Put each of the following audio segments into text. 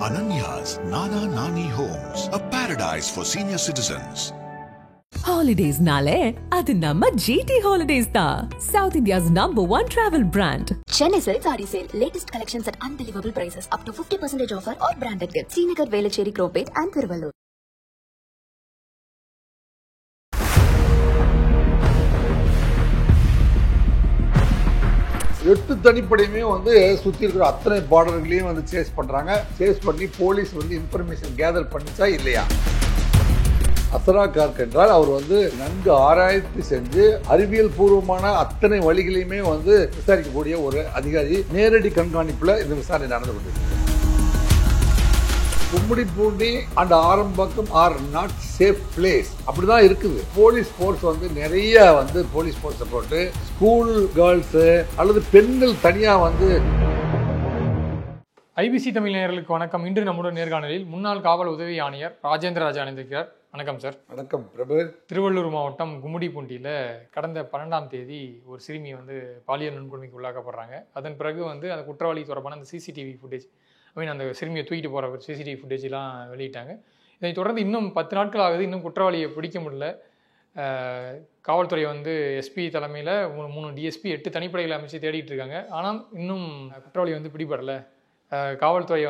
Ananya's Nana Nani Homes, a paradise for senior citizens. Holidays nale adu namma GT Holidays da, South India's #1 travel brand. Chennai Silk Saree Sale, latest collections at unbelievable prices, up to 50% offer or branded gifts. Srinagar, Velachery, Cropate and Thiruvallur. எட்டு தனிப்படையுமே சுற்றி இருக்கிற அத்தனை பார்டர்களையும் chase பண்ணுறாங்க. Chase பண்ணி police information gather பண்ணிச்சா இல்லையா? அசரா கார்க் என்றால் அவர் நன்கு ஆராய்ச்சி செஞ்சு அறிவியல் பூர்வமான அத்தனை வழிகளையுமே விசாரிக்கக்கூடிய ஒரு அதிகாரி. நேரடி கண்காணிப்புல இந்த விசாரணை நடந்து கொண்டிருக்கு. Gummidipoondi and Arambakkam are not safe place அப்படிதான் இருக்குது. போலீஸ் போர்ஸ் நிறைய போலீஸ் போர்ஸை போட்டு ஸ்கூல் கேர்ள்ஸ் அல்லது பெண்கள் தனியா ஐபிசி தமிழ் நேயர்களுக்கு வணக்கம். இன்று நம்முடைய நேர்காணலில் முன்னாள் காவல் உதவி ஆணையர் ராஜேந்திர ராஜா இணைந்திருக்கிறார். வணக்கம் சார். வணக்கம் பிரபு. திருவள்ளூர் மாவட்டம் கும்மிடிப்பூண்டியில் கடந்த 12ஆம் தேதி ஒரு சிறுமி பாலியல் வன்கொடுமைக்கு உள்ளாக்கப்படுறாங்க. அதன் பிறகு அந்த குற்றவாளி தொடர்பான அந்த சிசிடிவி ஃபுட்டேஜ், அந்த சிறுமியை தூக்கிட்டு போகிற சிசிடிவி ஃபுட்டேஜெலாம் வெளியிட்டாங்க. இதை தொடர்ந்து இன்னும் 10 நாட்கள் ஆகுது, இன்னும் குற்றவாளியை பிடிக்க முடியல. காவல்துறை எஸ்பி தலைமையில் 3 டிஎஸ்பி 8 தனிப்படைகளை அமைச்சு தேடிட்டு இருக்காங்க. ஆனால் இன்னும் குற்றவாளி பிடிபடலை. காவல்துறை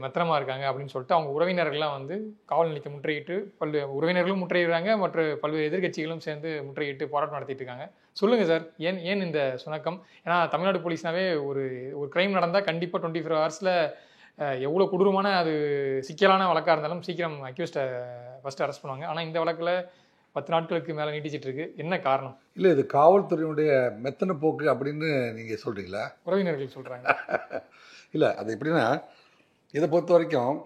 மெத்தனமாக இருக்காங்க அப்படின்னு சொல்லிட்டு அவங்க உறவினர்கள்லாம் காவல் நிலையத்தை முற்றுகையிட்டு உறவினர்களும் முற்றுகையிடுறாங்க, மற்ற பல்வேறு எதிர்கட்சிகளும் சேர்ந்து முற்றுகையிட்டு போராட்டம் நடத்திட்டு இருக்காங்க. சொல்லுங்கள் சார், ஏன் இந்த சுணக்கம்? ஏன்னா தமிழ்நாடு போலீஸ்னாவே ஒரு கிரைம் நடந்தால் கண்டிப்பாக 24 ஹவர்ஸில் எவ்வளோ கொடூரமான அது சிக்கலான வழக்காக இருந்தாலும் சீக்கிரம் அக்யூஸ்டை ஃபஸ்ட்டு அரெஸ்ட் பண்ணுவாங்க. ஆனால் இந்த வழக்கில் 10 நாட்களுக்கு மேலே நீட்டிச்சிட்டு இருக்கு. என்ன காரணம்? இல்லை, இது காவல்துறையினுடைய மெத்தன போக்கு அப்படின்னு நீங்கள் சொல்கிறீங்களா? உறவினர்கள் சொல்கிறாங்க. இல்லை, அது எப்படின்னா, இதை பொறுத்த வரைக்கும்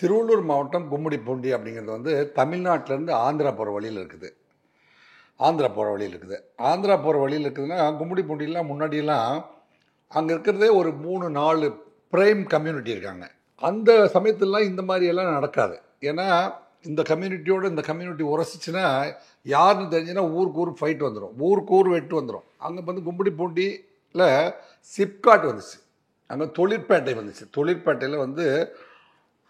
திருவள்ளூர் மாவட்டம் கும்மிடிப்பூண்டி அப்படிங்கிறது தமிழ்நாட்டிலேருந்து ஆந்திரா போகிற வழியில் இருக்குது. ஆந்திரா போகிற வழியில் இருக்குதுன்னா கும்மிடிப்பூண்டிலாம் முன்னாடியெல்லாம் அங்கே இருக்கிறதே ஒரு 3-4 பிரைம் கம்யூனிட்டி இருக்காங்க. அந்த சமயத்துலலாம் இந்த மாதிரியெல்லாம் நடக்காது. ஏன்னா இந்த கம்யூனிட்டியோடு இந்த கம்யூனிட்டி உரசிச்சுன்னா யாருன்னு தெரிஞ்சுன்னா ஊருக்கு ஃபைட் வந்துடும், ஊருக்கு வெட்டு வந்துடும். அங்கே கும்மிடிப்பூண்டியில் சிப்காட் வந்துச்சு, அங்கே தொழிற்பேட்டை வந்துச்சு. தொழிற்பேட்டையில்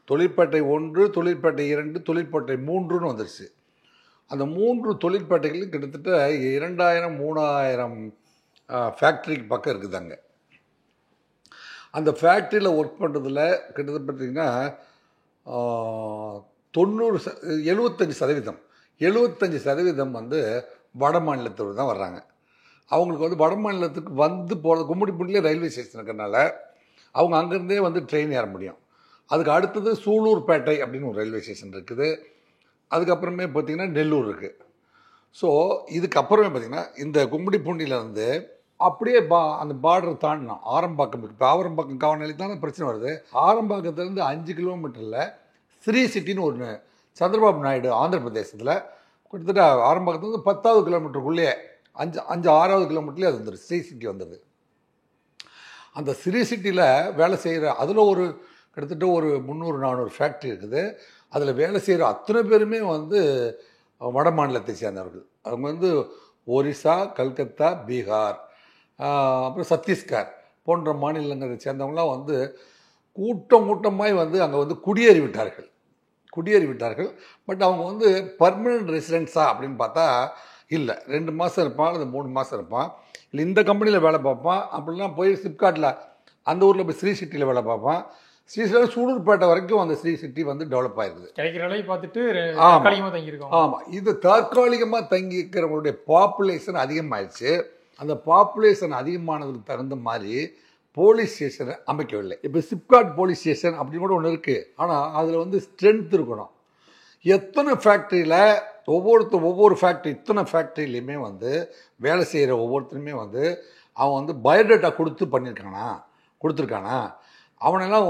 தொழிற்பேட்டை 1, தொழிற்பேட்டை 2, தொழிற்பேட்டை 3ன்னு வந்துருச்சு. அந்த 3 தொழிற்பேட்டைகளும் கிட்டத்தட்ட 2000-3000 ஃபேக்ட்ரிக்கு பக்கம் இருக்குது. அங்கே அந்த ஃபேக்ட்ரியில் ஒர்க் பண்ணுறதுல கிட்டத்தட்ட பார்த்திங்கன்னா 75% வட மாநிலத்தோடு தான் வர்றாங்க. அவங்களுக்கு வட மாநிலத்துக்கு போகிறது கும்மிடிப்பூண்டிலே ரயில்வே ஸ்டேஷன் இருக்கிறனால அவங்க அங்கேருந்தே ட்ரெயின் ஏற முடியும். அதுக்கு அடுத்தது சூலூர்பேட்டை அப்படின்னு ஒரு ரயில்வே ஸ்டேஷன் இருக்குது. அதுக்கப்புறமே பார்த்திங்கன்னா நெல்லூர் இருக்குது. ஸோ இதுக்கப்புறமே பார்த்திங்கன்னா இந்த கும்மிடிப்பூண்டியிலேருந்து அப்படியே அந்த பார்டர் தாண்டினோம் ஆரம்பாக்கம். இப்போ ஆரம்பாக்கம் காவல் நிலையம் தானே பிரச்சனை வருது. ஆரம்பாக்கத்துலேருந்து 5 கிலோமீட்டரில் ஸ்ரீ சிட்டின்னு ஒன்று, சந்திரபாபு நாயுடு ஆந்திர பிரதேசத்தில், கிட்டத்தட்ட ஆரம்பாக்கத்துலேருந்து 10வது கிலோமீட்டருக்குள்ளேயே 5-6வது கிலோமீட்டர்லேயே அது வந்துடுது, ஸ்ரீ சிட்டி வந்துடுது. அந்த ஸ்ரீ சிட்டியில் வேலை செய்கிற அதில் கிட்டத்தட்ட ஒரு 300-400 ஃபேக்ட்ரி இருக்குது. அதில் வேலை செய்கிற அத்தனை பேருமே வட மாநிலத்தை சேர்ந்தவர்கள். அவங்க ஒரிசா, கல்கத்தா, பீகார், அப்புறம் சத்தீஸ்கர் போன்ற மாநிலங்களை சேர்ந்தவங்களாம் கூட்டமாய் அங்கே குடியேறி விட்டார்கள். பட் அவங்க பர்மனன்ட் ரெசிடென்ஸா அப்படின்னு பார்த்தா இல்லை. 2 மாதம் இருப்பான் அல்லது 3 மாதம் இருப்பான், இல்லை இந்த கம்பெனியில் வேலை பார்ப்பான். அப்படிலாம் போய் சிப்காட்டில் அந்த ஊரில் போய் ஸ்ரீ சிட்டியில் வேலை பார்ப்பான். ஸ்ரீ சிட்டி சூலூர்பேட்டை வரைக்கும் அந்த ஸ்ரீ சிட்டி டெவலப் ஆகிருக்குது. ஆமாம், இது தற்காலிகமாக தங்கிக்கிறவங்களுடைய பாப்புலேஷன் அதிகமாகிடுச்சு. அந்த பாப்புலேஷன் அதிகமானதுக்கு தகுந்த மாதிரி போலீஸ் ஸ்டேஷனை அமைக்கவில்லை. இப்போ சிப்காட் போலீஸ் ஸ்டேஷன் அப்படின்னு கூட ஒன்று இருக்குது. ஆனால் அதில் ஸ்ட்ரென்த் இருக்கணும். எத்தனை ஃபேக்ட்ரியில் ஒவ்வொரு ஃபேக்ட்ரி, இத்தனை ஃபேக்ட்ரிலையுமே வேலை செய்கிற ஒவ்வொருத்தருமே அவன் பயோடேட்டா கொடுத்துருக்கானா அவனெல்லாம்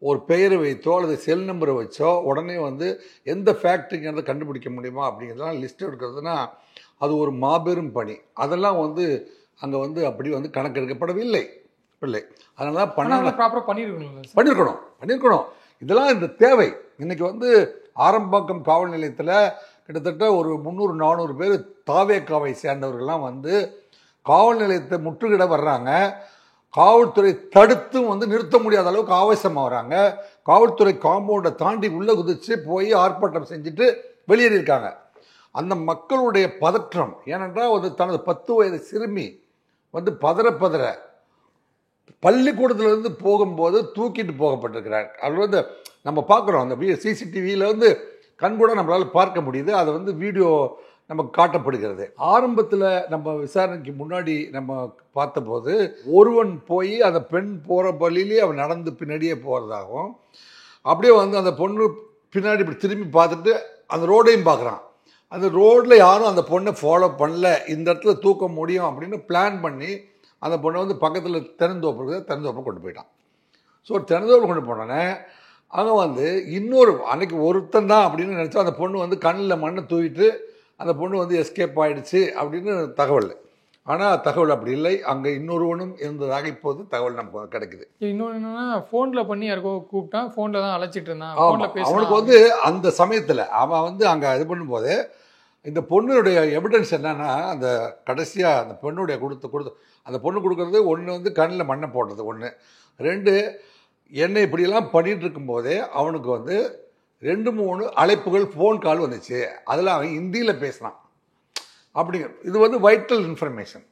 ஒரு பெயரை வைத்தோ அல்லது செல் நம்பரை வச்சோ உடனே எந்த ஃபேக்ட்ரிங்கிறத கண்டுபிடிக்க முடியுமா அப்படிங்கிறதெல்லாம் லிஸ்ட் எடுக்கிறதுனா அது ஒரு மாபெரும் பணி. அதெல்லாம் அங்கே அப்படி கணக்கெடுக்கப்படவில்லை. அதனால தான் பண்ணியிருக்கணும். இதெல்லாம் இந்த தேவை. இன்றைக்கி ஆரம்பாக்கம் காவல் நிலையத்தில் கிட்டத்தட்ட ஒரு 300-400 பேர் தாவேக்காவை சேர்ந்தவர்கள்லாம் காவல் நிலையத்தை முற்றுகிட வர்றாங்க. காவல்துறை தடுத்தும் வந்து நிறுத்த முடியாத அளவுக்கு ஆவேசமாக வராங்க. காவல்துறை காம்பவுண்டை தாண்டி உள்ளே குதிச்சு போய் ஆர்ப்பாட்டம் செஞ்சுட்டு வெளியேறியிருக்காங்க. அந்த மக்களுடைய பதற்றம், ஏனென்றால் ஒரு தனது 10 வயது சிறுமி வந்து பதற பள்ளிக்கூடத்துலேருந்து போகும்போது தூக்கிட்டு போகப்பட்டிருக்கிறார். அது வந்து நம்ம பார்க்குறோம், அந்த சிசிடிவியில் வந்து கண்கூட நம்மளால் பார்க்க முடியுது. அதை வந்து வீடியோ நமக்கு காட்டப்படுகிறது. ஆரம்பத்தில் நம்ம விசாரணைக்கு முன்னாடி நம்ம பார்த்தபோது ஒருவன் போய் அந்த பெண் போகிற வழியிலே அவன் நடந்து பின்னாடியே போகிறதாகவும், அப்படியே வந்து அந்த பொண்ணு பின்னாடி இப்படி திரும்பி பார்த்துட்டு அந்த ரோடையும் பார்க்குறான். அந்த ரோட்டில் யாரும் அந்த பொண்ணை ஃபாலோ பண்ணல, இந்த இடத்துல தூக்க முடியும் அப்படின்னு பிளான் பண்ணி அந்த பொண்ணை வந்து பக்கத்தில் தென்னந்தோப்பு கொண்டு போயிட்டான். ஸோ தென்னந்தோப்பு கொண்டு போனோன்னே அங்கே வந்து இன்னொரு அன்னைக்கு ஒருத்தன் தான் அப்படின்னு நினச்சா அந்த பொண்ணு வந்து கண்ணில் மண்ணை தூக்கிட்டு அந்த பொண்ணு வந்து எஸ்கேப் ஆகிடுச்சு அப்படின்னு தகவல். ஆனால் தகவல் அப்படி இல்லை, அங்கே இன்னொருவனும் இருந்ததாக இப்போது தகவல் நமக்கு கிடைக்குது. இன்னொன்று என்னன்னா, ஃபோனில் பண்ணி யாருக்கோ கூப்பிட்டா ஃபோனில் தான் அழைச்சிட்டு இருந்தான். அவனுக்கு வந்து அந்த சமயத்தில் அவன் வந்து அங்கே இது பண்ணும்போது இந்த பொண்ணுடைய எவிடன்ஸ் என்னன்னா, அந்த கடைசியாக அந்த பொண்ணுடைய கொடுத்து அந்த பொண்ணு கொடுக்குறது ஒன்று வந்து கண்ணில் மண்ணை போடுறது ஒன்று, 2 என்னை இப்படியெல்லாம் பண்ணிகிட்டு இருக்கும்போதே அவனுக்கு வந்து 2-3 அழைப்புகள் ஃபோன் கால் வந்துச்சு. அதில் அவன் ஹிந்தியில் பேசினான் அப்படிங்கிற இது வந்து வைட்டல் இன்ஃபர்மேஷன்.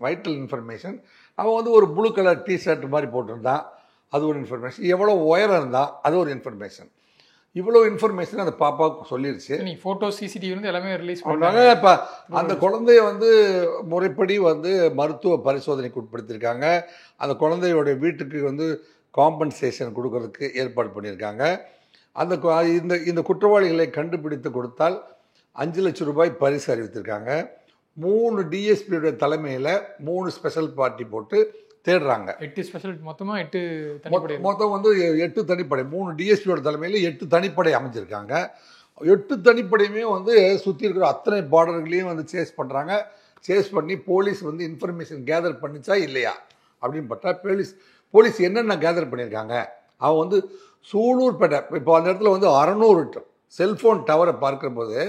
அவன் வந்து ஒரு ப்ளூ கலர் டிஷர்ட் மாதிரி போட்டிருந்தான், அது ஒரு இன்ஃபர்மேஷன். எவ்வளோ உயரம் இருந்தான், அது ஒரு இன்ஃபர்மேஷன். இவ்வளோ இன்ஃபர்மேஷன் அந்த பாப்பாவுக்கு சொல்லிடுச்சு. நீ ஃபோட்டோ சிசிடிவி வந்து எல்லாமே ரிலீஸ் பண்ணாங்க. இப்போ அந்த குழந்தைய வந்து முறைப்படி வந்து மருத்துவ பரிசோதனைக்கு உட்படுத்தியிருக்காங்க. அந்த குழந்தையோட வீட்டுக்கு வந்து காம்பன்சேஷன் கொடுக்கறதுக்கு ஏற்பாடு பண்ணியிருக்காங்க. அந்த இந்த குற்றவாளிகளை கண்டுபிடித்து கொடுத்தால் 5 லட்சம் ரூபாய் பரிசு அறிவித்திருக்காங்க. 3 டிஎஸ்பியோட தலைமையில் 3 ஸ்பெஷல் பார்ட்டி போட்டு தேடுறாங்க. 8 ஸ்பெஷல் மொத்தமாக 8 தனிப்படை, மொத்தம் வந்து 8 தனிப்படை, 3 டிஎஸ்பியோட தலைமையில் 8 தனிப்படை அமைஞ்சிருக்காங்க. 8 தனிப்படையுமே வந்து சுற்றி இருக்கிற அத்தனை பார்டர்களையும் வந்து சேஸ் பண்ணி போலீஸ் வந்து இன்ஃபர்மேஷன் கேதர் பண்ணிச்சா இல்லையா அப்படின்னு பார்த்தா போலீஸ் என்னென்ன கேதர் பண்ணியிருக்காங்க. அவன் வந்து சூலூர்பேட்டை, இப்போ அந்த இடத்துல வந்து 600 செல்ஃபோன் டவரை பார்க்கும்போது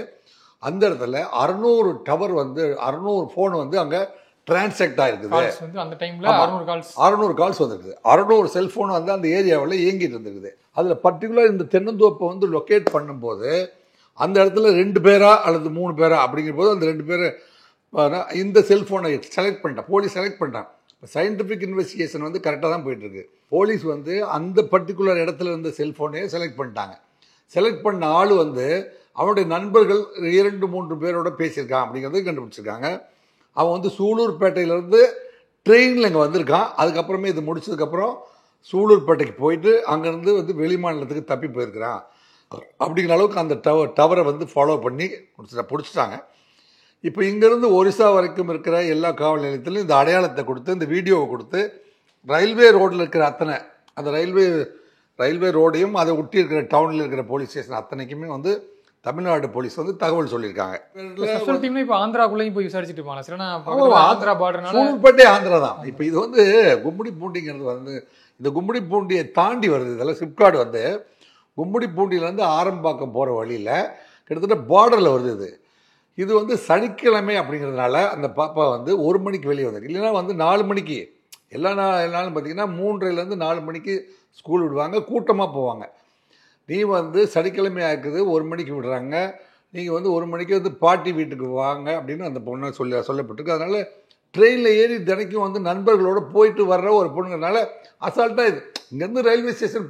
அந்த இடத்துல 600 டவர் வந்து 600 ஃபோன் வந்து அங்கே டிரான்சாக்ட் ஆகிருக்குது. அந்த டைமில் 600 கால்ஸ் வந்துருக்குது. 600 செல்ஃபோன் வந்து அந்த ஏரியாவில் இயங்கிட்டு இருந்துருக்குது. அதில் பர்டிகுலர் இந்த தென்னந்தோப்பை வந்து லொக்கேட் பண்ணும்போது அந்த இடத்துல 2 பேரா அல்லது 3 பேரா அப்படிங்கிற போது அந்த 2 பேர் இந்த செல்ஃபோனை போலீஸ் செலக்ட் பண்ணிட்டான். சயின்டிஃபிக் இன்வெஸ்டிகேஷன் வந்து கரெக்டாக தான் போயிட்டுருக்கு. போலீஸ் வந்து அந்த பர்டிகுலர் இடத்துல இருந்த செல்ஃபோனையே செலக்ட் பண்ணிட்டாங்க. செலக்ட் பண்ண ஆள் வந்து அவனுடைய நண்பர்கள் 2-3 பேரோட பேசியிருக்கான் அப்படிங்கிறத கண்டுபிடிச்சிருக்காங்க. அவன் வந்து சூலூர்பேட்டையிலேருந்து ட்ரெயினில் இங்கே வந்திருக்கான். அதுக்கப்புறமே இது முடிச்சதுக்கப்புறம் சூலூர்பேட்டைக்கு போயிட்டு அங்கேருந்து வந்து வெளி மாநிலத்துக்கு தப்பி போயிருக்கிறான் அப்படிங்கிற அளவுக்கு அந்த டவரை வந்து ஃபாலோ பண்ணி பிடிச்சிட்டாங்க. இப்போ இங்கேருந்து ஒரிசா வரைக்கும் இருக்கிற எல்லா காவல் நிலையத்திலும் இந்த அடையாளத்தை கொடுத்து இந்த வீடியோவை கொடுத்து ரயில்வே ரோடில் இருக்கிற அத்தனை அந்த ரயில்வே ரோடையும் அதை ஒட்டி இருக்கிற டவுனில் இருக்கிற போலீஸ் ஸ்டேஷன் அத்தனைக்குமே வந்து தமிழ்நாடு போலீஸ் வந்து தகவல் சொல்லியிருக்காங்க. இப்போ ஆந்திராக்குள்ளேயும் போய் விசாரிச்சுட்டு ஆந்திரா பார்டர்னால சூலூர்பேட்டை ஆந்திரா தான். இப்போ இது வந்து கும்மிடிப்பூண்டிங்கிறது வந்து இந்த கும்மிடிப்பூண்டியை தாண்டி வருது. இதெல்லாம் சிப்காட் வந்து கும்மிடிப்பூண்டியிலேருந்து ஆரம்பாக்கம் போகிற வழியில் கிட்டத்தட்ட பார்டரில் வருது. இது வந்து சனிக்கிழமை அப்படிங்கிறதுனால அந்த பாப்பா வந்து 1 மணிக்கு வெளியே வந்தாங்க. இல்லைன்னா வந்து 4 மணிக்கு எல்லா நாளும் பார்த்தீங்கன்னா 3லேருந்து 4 மணிக்கு ஸ்கூல் விடுவாங்க, கூட்டமாக போவாங்க. நீ வந்து சனிக்கிழமையாக இருக்குது 1 மணிக்கு விடுறாங்க, நீங்கள் வந்து 1 மணிக்கு வந்து பாட்டி வீட்டுக்கு வாங்க அப்படின்னு அந்த பொண்ணை சொல்லப்பட்டிருக்கு. அதனால் ட்ரெயினில் ஏறி தினைக்கும் வந்து நண்பர்களோடு போயிட்டு வர்ற ஒரு பொண்ணுங்கிறதுனால அசால்ட்டாக இது இங்கேருந்து ரயில்வே ஸ்டேஷன்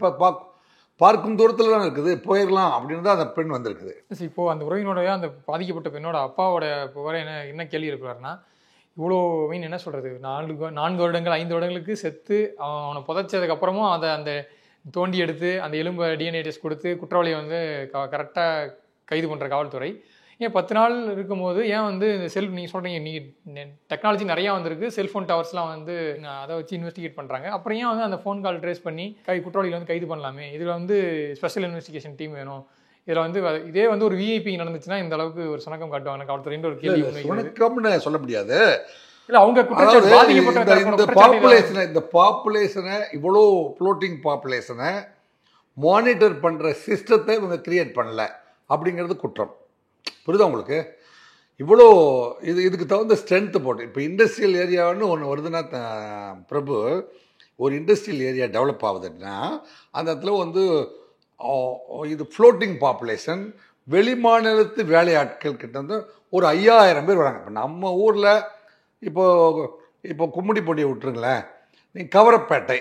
பார்க்கும் தூரத்தில் தான் இருக்குது, போயிடலாம் அப்படின்னு தான் அந்த பெண் வந்திருக்குது. இப்போது அந்த உறவினோடைய அந்த பாதிக்கப்பட்ட பெண்ணோட அப்பாவோட புகார என்ன கேள்வி இருக்கிறாருன்னா, இவ்வளோ என்ன சொல்கிறது, 4 வருடங்கள் 5 வருடங்களுக்கு செத்து அவனை புதைச்சதுக்கப்புறமும் அதை அந்த தோண்டி எடுத்து அந்த எலும்பை டிஎன்ஏ டெஸ்ட் கொடுத்து குற்றவாளியை வந்து கரெக்டாக கைது பண்ணுற காவல்துறை ஏன் 10 நாள் இருக்கும்போது ஏன் வந்து நீங்கள் சொல்கிறீங்க டெக்னாலஜி நிறையா வந்திருக்கு, செல்ஃபோன் டவர்ஸ்லாம் வந்து அதை வச்சு இன்வெஸ்டிகேட் பண்ணுறாங்க, அப்புறம் ஏன் வந்து அந்த ஃபோன் கால் ட்ரேஸ் பண்ணி குற்றவாளிகளை வந்து கைது பண்ணலாமே, இதில் வந்து ஸ்பெஷல் இன்வெஸ்டிகேஷன் டீம் வேணும், இதில் வந்து இதே வந்து ஒரு விஐபி நடந்துச்சுன்னா இந்த அளவுக்கு ஒரு சுணக்கம் காட்டுவாங்க காவல்துறைன்ற ஒரு கேள்வி சொல்ல முடியாது. இல்லை அவங்க இந்த பாப்புலேஷனை இவ்வளோ ஃப்ளோட்டிங் பாப்புலேஷனை மானிட்டர் பண்ணுற சிஸ்டத்தை இவங்க கிரியேட் பண்ணல அப்படிங்கிறது குற்றம். புரியுதா உங்களுக்கு? இவ்வளோ இதுக்கு தகுந்த ஸ்ட்ரென்த்து போட்டு இப்போ இண்டஸ்ட்ரியல் ஏரியான்னு ஒன்று வருதுன்னா பிரபு, ஒரு இண்டஸ்ட்ரியல் ஏரியா டெவலப் ஆகுதுன்னா அந்த இடத்துல வந்து இது ஃப்ளோட்டிங் பாப்புலேஷன், வெளிமாநிலத்து வேலையாட்கள் கிட்ட வந்து ஒரு 5000 பேர் வராங்க. இப்போ நம்ம ஊரில் இப்போ கும்மிடிப்பூண்டியை விட்டுருங்களேன், நீங்கள் கவரப்பேட்டை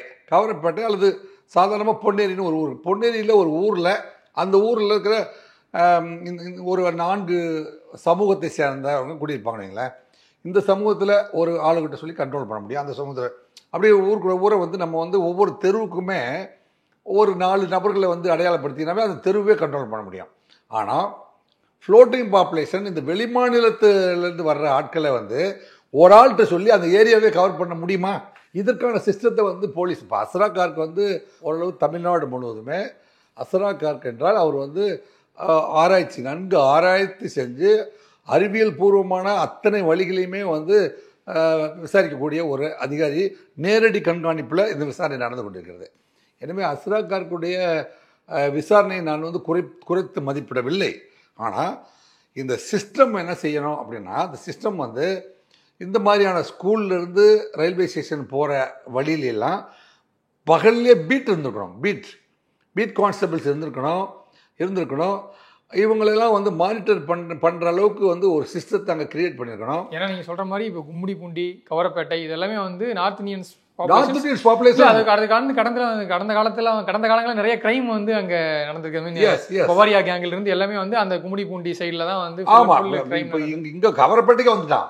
அல்லது சாதாரணமாக பொன்னேரின்னு ஒரு ஊர், பொன்னேரியில் ஒரு ஊரில், அந்த ஊரில் இருக்கிற ஒரு 4 சமூகத்தை சேர்ந்தவங்க குடியிருப்பாங்க வைங்களேன். இந்த சமூகத்தில் ஒரு ஆளுகிட்ட சொல்லி கண்ட்ரோல் பண்ண முடியும். அந்த சமூகத்தில் அப்படியே ஊரை வந்து நம்ம வந்து ஒவ்வொரு தெருவுக்குமே ஒரு 4 நபர்களை வந்து அடையாளப்படுத்தினாவே அந்த தெருவே கண்ட்ரோல் பண்ண முடியும். ஆனால் ஃப்ளோட்டிங் பாப்புலேஷன், இந்த வெளிமாநிலத்திலேருந்து வர்ற ஆட்களை வந்து ஒரு ஆள்கிட்ட சொல்லி அந்த ஏரியாவே கவர் பண்ண முடியுமா? இதற்கான சிஸ்டத்தை வந்து போலீஸ், இப்போ அஸ்ரா கார்க் வந்து ஓரளவு தமிழ்நாடு முழுவதுமே, அஸ்ரா கார்க் என்றால் அவர் வந்து நன்கு ஆராய்ச்சி செஞ்சு அறிவியல் பூர்வமான அத்தனை வழிகளையுமே வந்து விசாரிக்கக்கூடிய ஒரு அதிகாரி. நேரடி கண்காணிப்பில் இந்த விசாரணை நடந்து கொண்டிருக்கிறது. எனவே அஸ்ரா கார்க்குடைய விசாரணையை நான் வந்து குறைத்து மதிப்பிடவில்லை. ஆனால் இந்த சிஸ்டம் என்ன செய்யணும் அப்படின்னா, இந்த சிஸ்டம் வந்து இந்த மாதிரியான ஸ்கூல்லேருந்து ரயில்வே ஸ்டேஷன் போகிற வழியிலெல்லாம் பகல்லே பீட் இருந்திருக்கணும். பீட் கான்ஸ்டபிள்ஸ் இருந்திருக்கணும். இவங்களெல்லாம் வந்து மானிட்டர் பண்ணுற அளவுக்கு வந்து ஒரு சிஸ்டத்தை அங்கே கிரியேட் பண்ணியிருக்கணும். ஏன்னா நீங்கள் சொல்கிற மாதிரி இப்போ கும்மிடிப்பூண்டி, கவரப்பேட்டை இதெல்லாமே வந்து நார்த் இந்தியன்ஸ் பாப்புலேஷன். கடந்த காலங்களில் நிறைய கிரைம் வந்து அங்க நடந்திருக்கு. பவாரியா கேங்ல இருந்து எல்லாமே வந்து அந்த கும்மிடிப்பூண்டி சைடுல தான் வந்து. இங்க கவரப்பேட்டைக்கு வந்துட்டான்.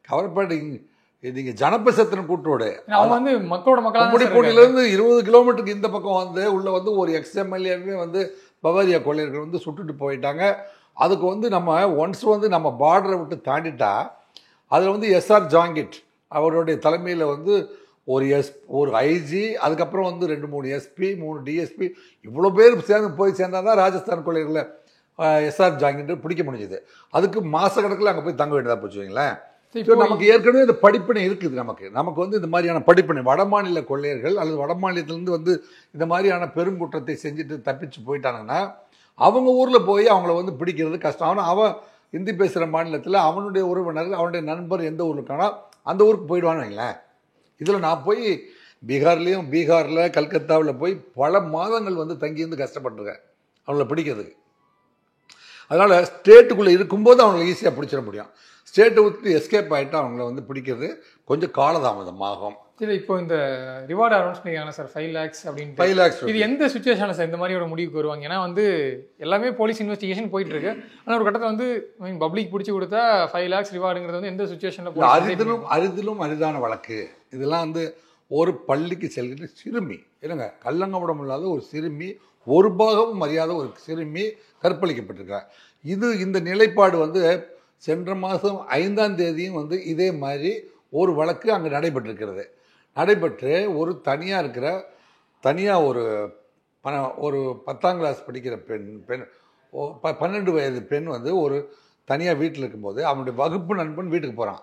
கவரப்பேட்டை நீங்க ஜனபசத்தின் கூட்டோடு அவங்க வந்து மக்களோட கும்மிடிப்பூண்டில இருந்து 20 கிலோமீட்டருக்கு இந்த பக்கம் வந்து உள்ள வந்து ஒரு எக்ஸ்எம்எல்ஏவே வந்து பவாரியா கொள்ளையர்கள் வந்து சுட்டுட்டு போயிட்டாங்க. அதுக்கு வந்து நம்ம ஒன்ஸ் வந்து நம்ம பார்டரை விட்டு தாண்டிட்டா அதில் வந்து எஸ்ஆர் ஜாங்கிட் அவருடைய தலைமையில் வந்து ஒரு ஐஜி, அதுக்கப்புறம் வந்து 2-3 எஸ்பி, 3 டிஎஸ்பி, இவ்வளோ பேர் சேர்ந்தால் தான் ராஜஸ்தான் கொள்ளையர்களை எஸ்ஆர் ஜாங்கிட்டு பிடிக்க முடிஞ்சுது. அதுக்கு மாதக்கணக்கில் அங்கே போய் தங்க வேண்டியதாக போச்சு வைங்களேன். நமக்கு ஏற்கனவே இந்த படிப்பினை இருக்குது. நமக்கு வந்து இந்த மாதிரியான படிப்பினை, வடமாநில கொள்ளையர்கள் அல்லது வடமாநிலத்திலேருந்து வந்து இந்த மாதிரியான பெருங்குற்றத்தை செஞ்சுட்டு தப்பிச்சு போயிட்டாங்கன்னா அவங்க ஊரில் போய் அவங்கள வந்து பிடிக்கிறது கஷ்டம். ஆனால் அவன் ஹிந்தி பேசுகிற மாநிலத்தில் அவனுடைய உறவினர், அவனுடைய நண்பர் எந்த ஊருக்கு இருக்கானோ அந்த ஊருக்கு போயிடுவான்னு வைங்களேன். இதில் நான் போய் பீகாரில் கல்கத்தாவில் போய் பல மாதங்கள் வந்து தங்கியிருந்து கஷ்டப்பட்டுருக்கேன் அவங்கள பிடிக்கிறதுக்கு. அதனால் ஸ்டேட்டுக்குள்ளே இருக்கும்போது அவங்களை ஈஸியாக பிடிச்சிட முடியும். ஸ்டேட்டை விட்டு எஸ்கேப் ஆகிட்டு அவங்கள வந்து பிடிக்கிறது கொஞ்சம் காலதாமதமாகும். இல்லை, இப்போ இந்த ரிவார்டு அனௌன்ஸ் பண்ணிருக்காங்க சார் 5 lakhs அப்படின்னு. 5 lakhs இது எந்த சுச்சுவேஷனில் சார் இந்த மாதிரி ஒரு முடிவுக்கு வருவாங்க? ஏன்னா வந்து எல்லாமே போலீஸ் இன்வெஸ்டிகேஷன் போயிட்டு இருக்கு. ஆனால் ஒரு கட்டத்தில் வந்து பப்ளிக் பிடிச்சி கொடுத்தா 5 lakhs ரிவார்டுங்கிறது வந்து எந்த சுச்சுவேஷனில்? அரிதிலும் அரிதான வழக்கு இதெல்லாம். வந்து ஒரு பள்ளிக்கு செல்கிற சிறுமி, இல்லைங்க, கள்ளங்கபடம் இல்லாத ஒரு சிறுமி, ஒரு பாகமும் அறியாத ஒரு சிறுமி கற்பழிக்கப்பட்டிருக்கிறார். இந்த நிலைப்பாடு வந்து சென்ற மாதம் 5ஆம் தேதியும் வந்து இதே மாதிரி ஒரு வழக்கு அங்கே நடைபெற்றிருக்கிறது. நடைபெற்று ஒரு ஒரு 10ஆம் கிளாஸ் படிக்கிற பெண் 12 வயது பெண் வந்து ஒரு தனியாக வீட்டில் இருக்கும்போது அவனுடைய வகுப்பு நண்பன் வீட்டுக்கு போகிறான்.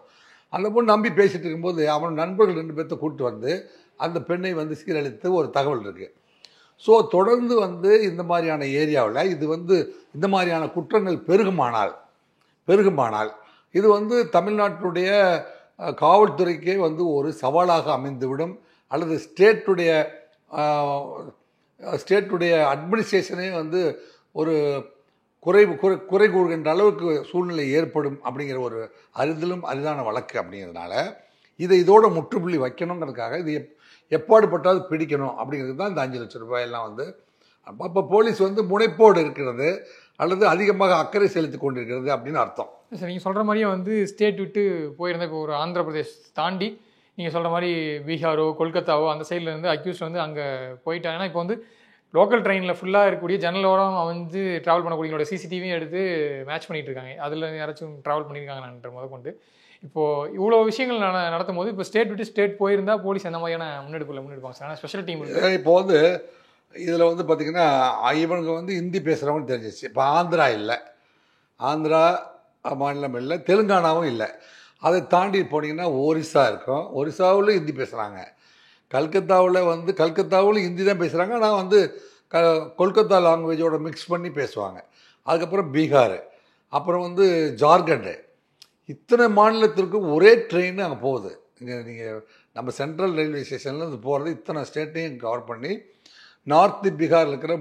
அந்த பொண்ணு நம்பி பேசிகிட்டு இருக்கும்போது அவன் நண்பர்கள் 2 பேர்த்த கூப்பிட்டு வந்து அந்த பெண்ணை வந்து சீரழித்து ஒரு தகவல் இருக்குது. ஸோ தொடர்ந்து வந்து இந்த மாதிரியான ஏரியாவில் இது வந்து இந்த மாதிரியான குற்றங்கள் பெருகுமானால் இது வந்து தமிழ்நாட்டுடைய காவல்துறைக்கே வந்து ஒரு சவாலாக அமைந்துவிடும். அல்லது ஸ்டேட்டுடைய அட்மினிஸ்ட்ரேஷனே வந்து ஒரு குறை கூறுகின்ற அளவுக்கு சூழ்நிலை ஏற்படும் அப்படிங்கிற ஒரு அரிதிலும் அரிதான வழக்கு. அப்படிங்கிறதுனால இதோட முற்றுப்புள்ளி வைக்கணுங்கிறதுக்காக இது எப்பாடுபட்டாவது பிடிக்கணும் அப்படிங்கிறது தான் இந்த 5 லட்சம் ரூபாயெல்லாம் வந்து. அப்போ போலீஸ் வந்து முனைப்போடு இருக்கிறது அல்லது அதிகமாக அக்கறை செலுத்தி கொண்டிருக்கிறது அப்படின்னு அர்த்தம். சார், நீங்கள் சொல்கிற மாதிரியே வந்து ஸ்டேட் விட்டு போயிருந்தால் இப்போ ஒரு ஆந்திர பிரதேஷ் தாண்டி நீங்கள் சொல்கிற மாதிரி பீகாரோ கொல்கத்தாவோ அந்த சைடில் இருந்து அக்யூஸ்ட் வந்து அங்கே போயிட்டாங்கன்னா இப்போ வந்து லோக்கல் ட்ரெயினில் ஃபுல்லாக இருக்கக்கூடிய ஜன்னலோரம் வந்து ட்ராவல் பண்ணக்கூடியவங்களோட சிசிடிவியும் எடுத்து மேட்ச் பண்ணிகிட்டு இருக்காங்க. அதில் யாராச்சும் ட்ராவல் பண்ணியிருக்காங்கன்ற முதற்கொண்டு இப்போது இவ்வளோ விஷயங்கள் நடத்தும் போது இப்போ ஸ்டேட் விட்டு ஸ்டேட் போயிருந்தால் போலீஸ் எந்த மாதிரியான முன்னெடுப்பாங்க சார்? ஆனால் ஸ்பெஷல் டீம் இப்போ வந்து இதில் வந்து பார்த்திங்கன்னா இவனுக்கு வந்து ஹிந்தி பேசுகிறவங்க தெரிஞ்சிச்சு. இப்போ ஆந்திரா மாநிலம் இல்லை, தெலுங்கானாவும் இல்லை. அதை தாண்டி போனீங்கன்னா ஒரிசா இருக்கும். ஒரிசாவில் ஹிந்தி பேசுகிறாங்க. கல்கத்தாவில் ஹிந்தி தான் பேசுகிறாங்க. ஆனால் வந்து கொல்கத்தா லாங்குவேஜோட மிக்ஸ் பண்ணி பேசுவாங்க. அதுக்கப்புறம் பீகார், அப்புறம் வந்து ஜார்க்கண்டு, இத்தனை மாநிலத்திற்கு ஒரே ட்ரெயின் அங்கே போகுது. நீங்கள் நம்ம சென்ட்ரல் ரயில்வே ஸ்டேஷன்லேருந்து போகிறது இத்தனை ஸ்டேட்டையும் கவர் பண்ணி நார்த்து பீகாரில் இருக்கிற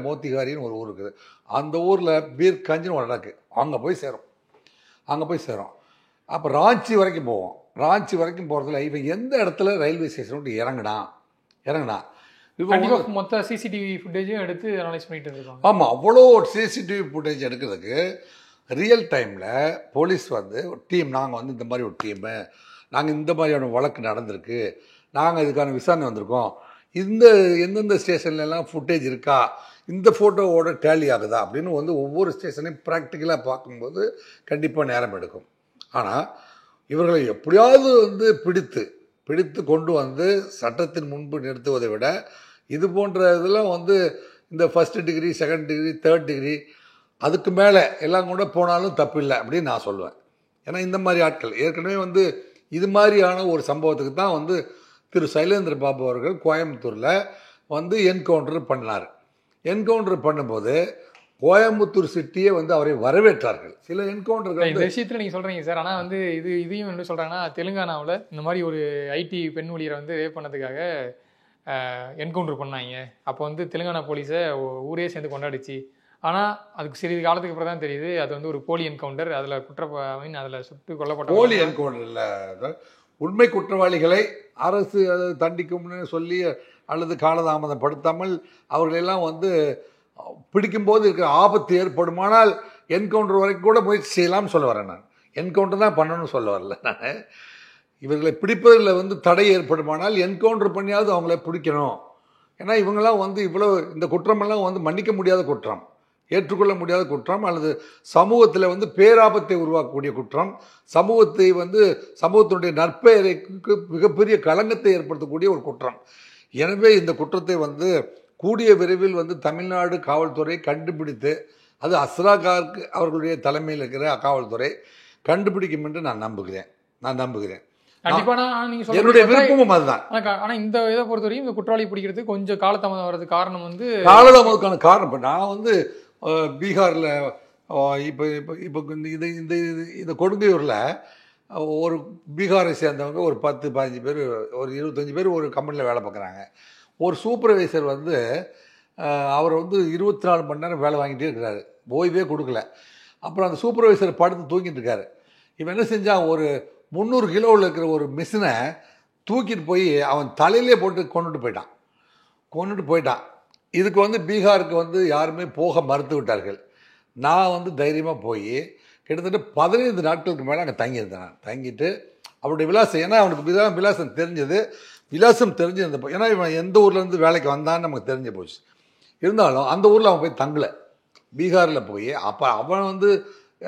மோத்திகாரின்னு ஒரு ஊர் இருக்குது. அந்த ஊரில் பீர்கஞ்சின்னு ஒரு இடம் இருக்குது. அங்கே போய் சேரும். அப்போ ராஞ்சி வரைக்கும் போவோம். ராஞ்சி வரைக்கும் போகிறதுல இவன் எந்த இடத்துல ரயில்வே ஸ்டேஷன் விட்டு இறங்குனா கண்டிப்பாக மொத்த சிசிடிவி ஃபுட்டேஜும் எடுத்து அனலைஸ் பண்ணிட்டு இருக்காங்க. ஆமாம், அவ்வளோ சிசிடிவி ஃபுட்டேஜ் எடுக்கிறதுக்கு ரியல் டைமில் போலீஸ் வந்து ஒரு டீம், நாங்கள் வந்து இந்த மாதிரி ஒரு டீமு, நாங்கள் இந்த மாதிரியான வழக்கு நடந்திருக்கு, நாங்கள் இதுக்கான விசாரணை வந்திருக்கோம், இந்த எந்தெந்த ஸ்டேஷன்லலாம் ஃபுட்டேஜ் இருக்கா, இந்த ஃபோட்டோவோட டேலி ஆகுதா அப்படின்னு வந்து ஒவ்வொரு ஸ்டேஷனையும் ப்ராக்டிக்கலாக பார்க்கும்போது கண்டிப்பாக நேரம் எடுக்கும். ஆனால் இவர்களை எப்படியாவது வந்து பிடித்து கொண்டு வந்து சட்டத்தின் முன்பு நிறுத்துவதை விட இது போன்ற இதெல்லாம் வந்து இந்த first degree, second degree, third degree அதுக்கு மேலே எல்லாம் கூட போனாலும் தப்பில்லை அப்படின்னு நான் சொல்லுவேன். ஏன்னா இந்த மாதிரி ஆட்கள் ஏற்கனவே வந்து இது மாதிரியான ஒரு சம்பவத்துக்கு தான் வந்து திரு சைலேந்திர பாபு அவர்கள் கோயம்புத்தூரில் வந்து என்கவுண்டர் பண்ணார். என்கவுண்டர் பண்ணும்போது கோயம்புத்தூர் சிட்டியே வந்து அவரை வரவேற்றார்கள். சில என்கவுண்டர்கள் இந்த விஷயத்தில் நீங்கள் சொல்கிறீங்க சார். ஆனால் வந்து இதையும் என்ன சொல்கிறாங்கன்னா, தெலுங்கானாவில் இந்த மாதிரி ஒரு ஐடி பெண் ஊழியரை வந்து ரேப் பண்ணதுக்காக என்கவுண்டர் பண்ணாங்க. அப்போ வந்து தெலுங்கானா போலீஸை ஊரே சேர்ந்து கொண்டாடிச்சு. ஆனால் அதுக்கு சிறிது காலத்துக்கு அப்புறம் தான் தெரியுது அது வந்து ஒரு போலி என்கவுண்டர், அதில் அதில் சுட்டு கொல்லப்பட்ட போலி என்கவுண்டர் இல்லை, உண்மை குற்றவாளிகளை அரசு அதை தண்டிக்கும்னு சொல்லி அல்லது காலதாமதப்படுத்தாமல் அவர்களெல்லாம் வந்து பிடிக்கும்போது இருக்கிற ஆபத்து ஏற்படுமானால் என்கவுண்டர் வரைக்கும் கூட முயற்சி செய்யலாம்னு சொல்ல வரேன். நான் என்கவுண்டர் தான் பண்ணணும்னு சொல்ல வரல. நான் இவர்களை பிடிப்பதில் வந்து தடை ஏற்படுமானால் என்கவுண்டர் பண்ணியாவது அவங்கள பிடிக்கணும். ஏன்னா இவங்கெல்லாம் வந்து இவ்வளோ இந்த குற்றமெல்லாம் வந்து மன்னிக்க முடியாத குற்றம், ஏற்றுக்கொள்ள முடியாத குற்றம், அல்லது சமூகத்தில் வந்து பேராபத்தை உருவாக்கக்கூடிய குற்றம், சமூகத்தினுடைய நற்பெயருக்கு மிகப்பெரிய களங்கத்தை ஏற்படுத்தக்கூடிய ஒரு குற்றம். எனவே இந்த குற்றத்தை வந்து கூடிய விரைவில் வந்து தமிழ்நாடு காவல்துறை கண்டுபிடித்து, அது அஸ்ரா கார்க் அவர்களுடைய தலைமையில் இருக்கிற காவல்துறை கண்டுபிடிக்கும் என்று நான் நம்புகிறேன். என்னுடைய விருப்பமும் அதுதான். ஆனால் இந்த இதை பொறுத்தவரையும் இந்த குற்றவாளி பிடிக்கிறதுக்கு கொஞ்சம் காலதாமதம் வர்றதுக்கு காரணம் வந்து காலதாமதத்துக்கான காரணம் இப்போ நான் வந்து பீகாரில் இப்போ இந்த கொடுங்கையூரில் ஒரு பீகாரை சேர்ந்தவங்க ஒரு 10-15 பேர், ஒரு 25 பேர் ஒரு கம்பெனியில் வேலை பார்க்குறாங்க. ஒரு சூப்பர்வைசர் வந்து அவர் வந்து 24 மணி நேரம் வேலை வாங்கிட்டே இருக்கிறாரு, ஓய்வே கொடுக்கல. அப்புறம் அந்த சூப்பர்வைசர் படுத்து தூங்கிட்டு இருக்காரு. இவன் என்ன செஞ்சான், ஒரு 300 கிலோவில் இருக்கிற ஒரு மிஷினை தூக்கிட்டு போய் அவன் தலையிலே போட்டு கொண்டுட்டு போயிட்டான். இதுக்கு வந்து பீகாருக்கு வந்து யாருமே போக மறுத்து விட்டார்கள். நான் வந்து தைரியமாக போய் கிட்டத்தட்ட 15 நாட்களுக்கு மேலே அங்கே தங்கியிருந்தேன். நான் தங்கிட்டு அவருடைய விலாசம், ஏன்னா அவனுக்கு விலாசம் தெரிஞ்சது, ஏன்னா இவன் எந்த ஊர்லேருந்து வேலைக்கு வந்தான்னு நமக்கு தெரிஞ்சு போச்சு. இருந்தாலும் அந்த ஊரில் அவன் போய் தங்கலை, பீகாரில் போய். அப்போ அவன் வந்து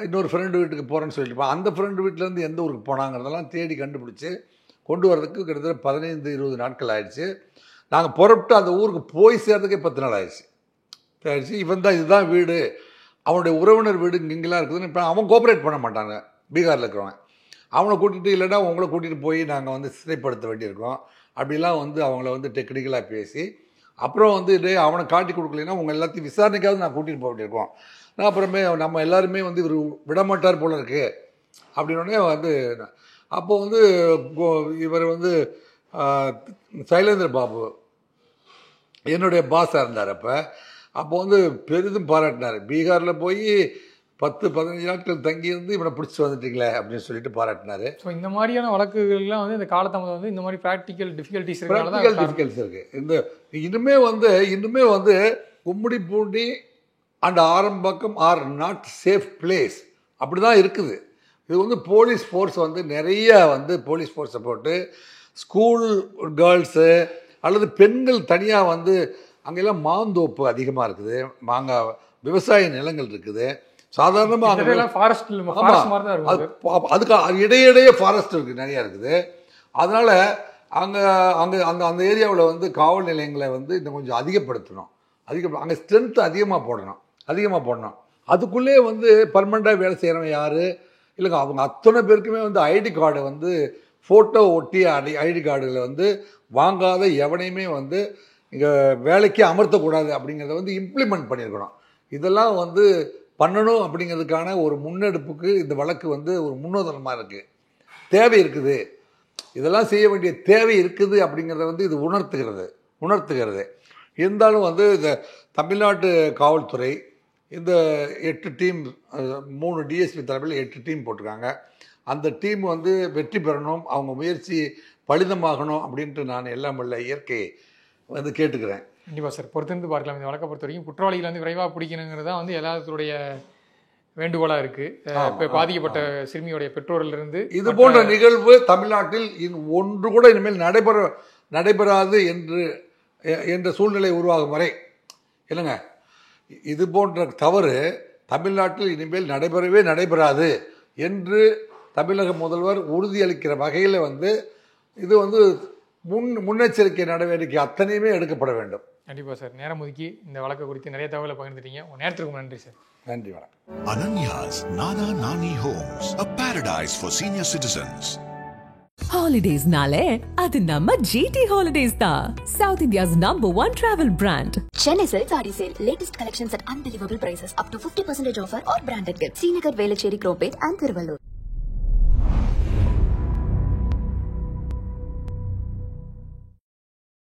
இன்னொரு ஃப்ரெண்டு வீட்டுக்கு போகிறேன்னு சொல்லிட்டுப்பான். அந்த ஃப்ரெண்டு வீட்டிலேருந்து எந்த ஊருக்கு போனாங்கிறதெல்லாம் தேடி கண்டுபிடிச்சி கொண்டு வரதுக்கு கிட்டத்தட்ட 15-20 நாட்கள் ஆயிடுச்சு. நாங்கள் புறப்பட்டு அந்த ஊருக்கு போய் சேர்றதுக்கே 10 நாள் ஆயிடுச்சு. இவன் தான் இதுதான் வீடு, அவனுடைய உறவினர் வீடு இங்கெல்லாம் இருக்குதுன்னு. இப்போ அவன் கோஆப்ரேட் பண்ண மாட்டாங்க பீகாரில் இருக்கிறவன். அவனை கூட்டிகிட்டு, இல்லைன்னா உங்களை கூட்டிகிட்டு போய் நாங்கள் வந்து சிறைப்படுத்த வேண்டியிருக்கோம் அப்படிலாம் வந்து அவங்கள வந்து டெக்னிக்கலாக பேசி, அப்புறம் வந்து அவனை காட்டி கொடுக்கலைன்னா உங்கள் எல்லாத்தையும் விசாரணைக்காவது நான் கூட்டிகிட்டு போக வேண்டியிருக்கோம். நான் அப்புறமே நம்ம எல்லாருமே வந்து இவர் விடமாட்டார் போல இருக்கு அப்படின்னோடனே வந்து அப்போ வந்து இவர் வந்து சைலேந்திர பாபு என்னுடைய பாஸாக இருந்தார். அப்போ வந்து பெரிதும் பாராட்டினார். பீகாரில் போய் 10-15 நாட்கள் தங்கியிருந்து இவனை பிடிச்சி வந்துட்டீங்களே அப்படின்னு சொல்லிட்டு பாராட்டினார். ஸோ இந்த மாதிரியான வழக்குகள்லாம் வந்து இந்த காலத்தாமதம் வந்து இந்த மாதிரி ப்ராக்டிக்கல் டிஃபிகல்ட்டிஸ் இருக்குது. இன்னுமே வந்து Gummidipoondi and Arambakkam are not safe place அப்படி தான் இருக்குது. இது வந்து போலீஸ் ஃபோர்ஸ் வந்து நிறைய வந்து போலீஸ் ஃபோர்ஸை போட்டு ஸ்கூல் கேர்ள்ஸு அல்லது பெண்கள் தனியாக வந்து அங்கெல்லாம் மாந்தோப்பு அதிகமாக இருக்குது, விவசாய நிலங்கள் இருக்குது. சாதாரணமாக அதுக்கு இடையிடையே ஃபாரஸ்ட் இருக்குது, நிறையா இருக்குது. அதனால் அந்த ஏரியாவில் வந்து காவல் நிலையங்களை வந்து இன்னும் கொஞ்சம் அதிகப்படுத்தணும். அங்கே ஸ்ட்ரென்த்து அதிகமாக போடணும். அதுக்குள்ளே வந்து பர்மனெண்ட்டாக வேலை செய்கிறவன் யார் இல்லைங்க, அவங்க அத்தனை பேருக்குமே வந்து ஐடி கார்டை வந்து ஃபோட்டோ ஒட்டிய ஐடி கார்டுகளை வந்து வாங்காத எவனையுமே வந்து இங்கே வேலைக்கு அமர்த்தக்கூடாது அப்படிங்கிறத வந்து இம்ப்ளிமெண்ட் பண்ணியிருக்கணும். இதெல்லாம் வந்து பண்ணணும் அப்படிங்கிறதுக்கான ஒரு முன்னெடுப்புக்கு இந்த வழக்கு வந்து ஒரு முன்னோதனமாக இருக்குது, தேவை இருக்குது. இதெல்லாம் செய்ய வேண்டிய தேவை இருக்குது அப்படிங்கிறத வந்து இது உணர்த்துகிறது. இருந்தாலும் வந்து இந்த தமிழ்நாட்டு காவல்துறை இந்த 8 டீம் 3 டிஎஸ்பி தலைமையில் 8 டீம் போட்டிருக்காங்க. அந்த டீம் வந்து வெற்றி பெறணும், அவங்க முயற்சி பலிதமாகணும் அப்படின்ட்டு நான் எல்லாம் வல்ல இயற்கையை வந்து கேட்டுக்கிறேன். கண்டிப்பாக சார், பொறுத்திருந்து பார்க்கலாம். இந்த வழக்கை பொறுத்த வரைக்கும் குற்றவாளிகளை வந்து விரைவாக பிடிக்கணுங்கிறது தான் வந்து எல்லாத்துடைய வேண்டுகோளாக இருக்குது. இப்போ பாதிக்கப்பட்ட சிறுமியோடைய பெற்றோரிலிருந்து இது போன்ற நிகழ்வு தமிழ்நாட்டில் ஒன்று கூட இனிமேல் நடைபெறாது என்ற சூழ்நிலை உருவாகும் வரை இல்லைங்க, இது போன்ற தவறு தமிழ்நாட்டில் இனிமேல் நடைபெறாது என்று தமிழக முதல்வர் உறுதியளிக்கிற வகையில் வந்து இது வந்து முன்னெச்சரிக்கை நடவடிக்கை அத்தனையுமே எடுக்கப்பட வேண்டும். கண்டிப்பாக சார், நேரம் ஒதுக்கி இந்த வழக்கு குறித்து நிறைய தகவலை பகிர்ந்துட்டீங்க. உங்கள் நேரத்திற்கு நன்றி சார். நன்றி, வணக்கம். Ananya's Nana Nani Homes, a paradise for senior citizens. Holidays nale adu namma GT Holidays da, South India's #1 travel brand. Chennai Silk Saree Sale. Latest collections at unbelievable prices up to 50% offer or branded gifts. Srinagar, Velachery, Cropate and Thiruvallur.